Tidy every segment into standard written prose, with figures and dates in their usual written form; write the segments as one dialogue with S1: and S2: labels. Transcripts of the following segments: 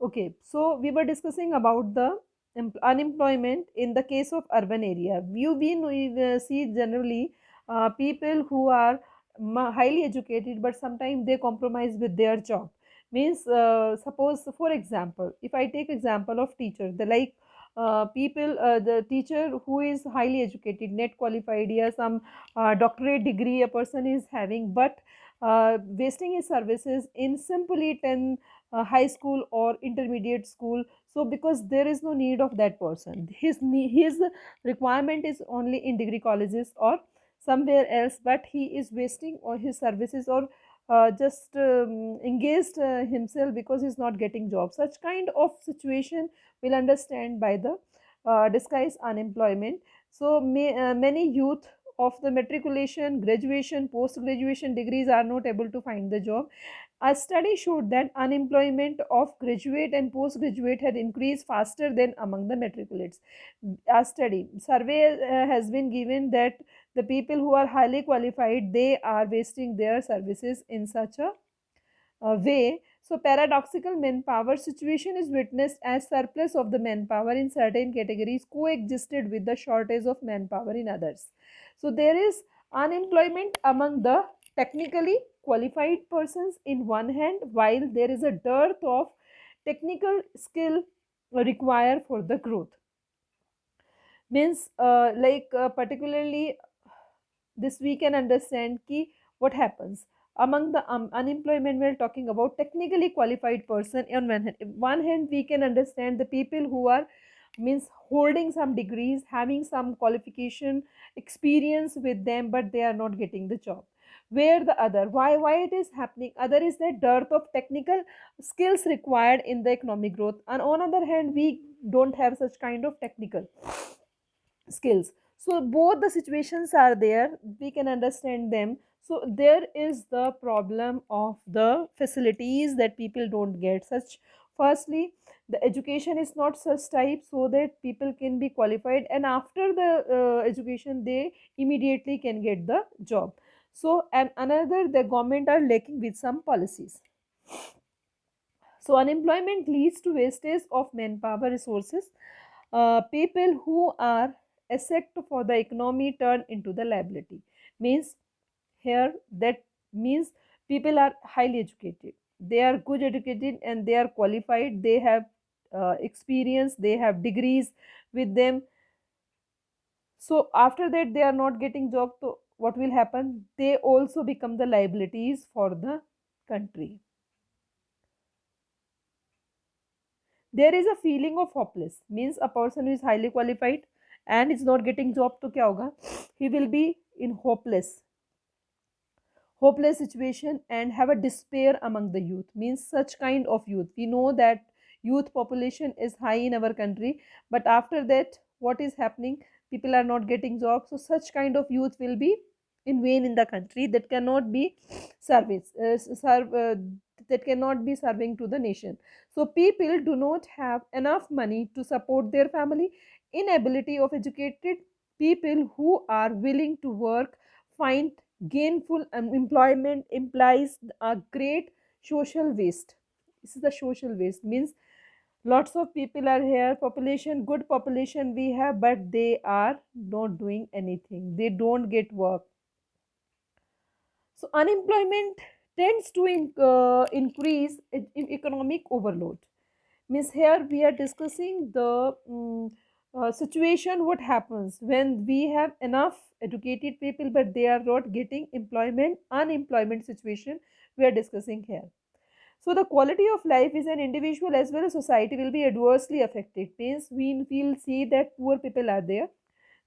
S1: Okay, so we were discussing about the unemployment in the case of urban area. We see generally people who are highly educated, but sometimes they compromise with their job. Means, suppose for example, if I take example of teacher, the teacher who is highly educated, net qualified, yeah, some doctorate degree a person is having, but wasting his services in simply 10 high school or intermediate school. So because there is no need of that person, his requirement is only in degree colleges or somewhere else, but he is wasting all his services or just engaged himself because he's not getting job. Such kind of situation will understand by the disguise unemployment. So many youth of the matriculation, graduation, post graduation degrees are not able to find the job. A study showed that unemployment of graduate and postgraduate had increased faster than among the matriculates. A study survey has been given that the people who are highly qualified, they are wasting their services in such a way. So paradoxical manpower situation is witnessed as surplus of the manpower in certain categories coexisted with the shortage of manpower in others. So there is unemployment among the technically qualified persons in one hand, while there is a dearth of technical skill required for the growth. Means particularly this we can understand ki what happens among the unemployment. We're talking about technically qualified person. On one hand we can understand the people who are means holding some degrees, having some qualification experience with them, but they are not getting the job. Where the other, why it is happening, other is the dearth of technical skills required in the economic growth, and on other hand we don't have such kind of technical skills. So both the situations are there, we can understand them. So there is the problem of the facilities that people don't get such. Firstly, the education is not such type so that people can be qualified and after the education they immediately can get the job. So and another, the government are lacking with some policies. So unemployment leads to wastage of manpower resources. People who are asset for the economy turn into the liability. Means here that means people are highly educated. They are good educated and they are qualified. They have experience. They have degrees with them. So after that they are not getting job. So what will happen? They also become the liabilities for the country. There is a feeling of hopeless. Means a person who is highly qualified and is not getting job, to kya hoga, he will be in hopeless situation and have a despair among the youth. Means such kind of youth, we know that youth population is high in our country, but after that what is happening, people are not getting jobs. So such kind of youth will be in vain in the country, that cannot be service serve that cannot be serving to the nation. So people do not have enough money to support their family. Inability of educated people who are willing to work find gainful employment implies a great social waste. This is the social waste. Means lots of people are here, population, good population we have, but they are not doing anything, they don't get work. So unemployment tends to increase in economic overload. Means here we are discussing the situation what happens when we have enough educated people but they are not getting employment. Unemployment situation we are discussing here. So the quality of life is an individual as well as society will be adversely affected. Means we will see that poor people are there,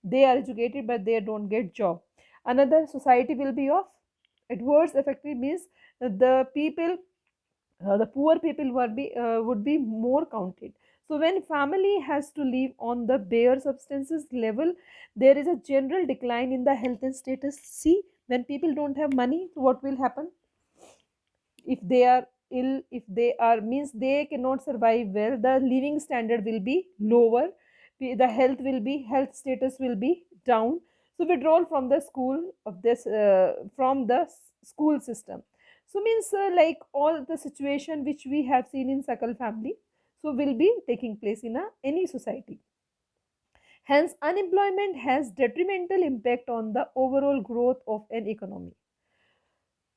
S1: they are educated but they don't get job. Another, society will be of adverse affected. Means the people, the poor people would be more counted. So when family has to live on the bare substances level, there is a general decline in the health and status. See, when people don't have money, what will happen? If they are ill, if they are means they cannot survive well, the living standard will be lower, the health status will be down. So withdrawal from the school of this from the school system. So means like all the situation which we have seen in Sakal family. so will be taking place in any society. Hence, unemployment has detrimental impact on the overall growth of an economy.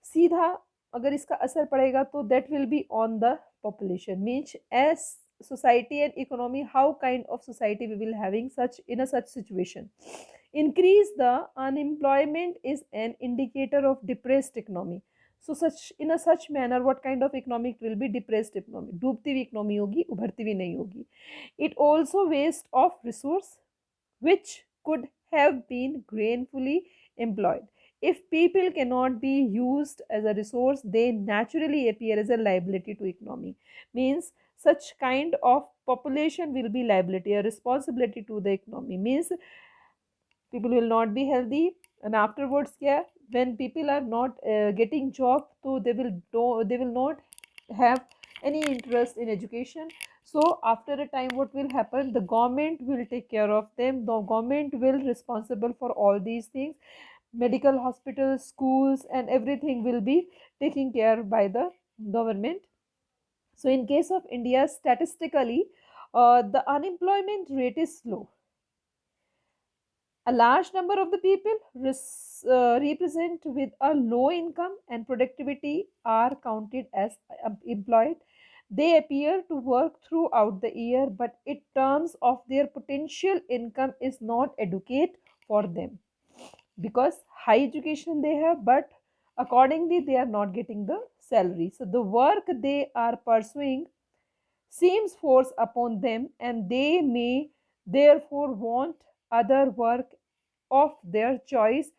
S1: सीधा अगर इसका असर पड़ेगा तो that will be on the population, means as society and economy, how kind of society we will having such in a such situation. Increase the unemployment is an indicator of depressed economy. So such in a such manner, what kind of economic will be depressed economy, डूबती हुई economy होगी, उभरती हुई नहीं होगी. It also waste of resource which could have been gainfully employed. If people cannot be used as a resource, they naturally appear as a liability to economy. Means such kind of population will be liability, a responsibility to the economy. Means people will not be healthy, and afterwards, yeah, when people are not getting job, so they will not have any interest in education. So after a time, what will happen, the government will take care of them, the government will responsible for all these things, medical hospitals, schools, and everything will be taken care by the government. So in case of India, statistically, the unemployment rate is low. A large number of the people represent with a low income and productivity are counted as employed. They appear to work throughout the year, but in terms of their potential income is not adequate for them, because high education they have, but accordingly they are not getting the salary. So the work they are pursuing seems forced upon them, and they may therefore want other work of their choice.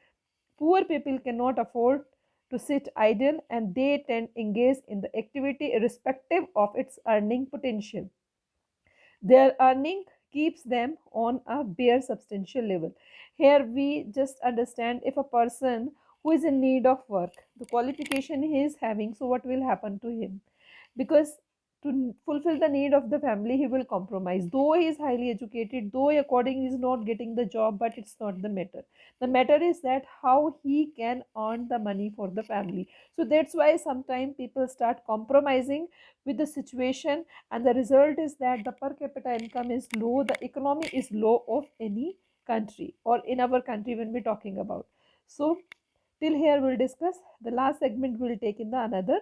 S1: Poor people cannot afford to sit idle, and they tend engage in the activity irrespective of its earning potential. Their earning keeps them on a bare substantial level. Here we just understand, if a person who is in need of work, the qualification he is having, so what will happen to him? Because to fulfill the need of the family, he will compromise. Though he is highly educated, though according he is not getting the job, but it's not the matter. The matter is that how he can earn the money for the family. So that's why sometimes people start compromising with the situation, and the result is that the per capita income is low, the economy is low of any country, or in our country when we're talking about. So till here we'll discuss. The last segment we'll take in the another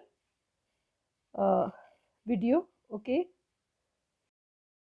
S1: video. Okay.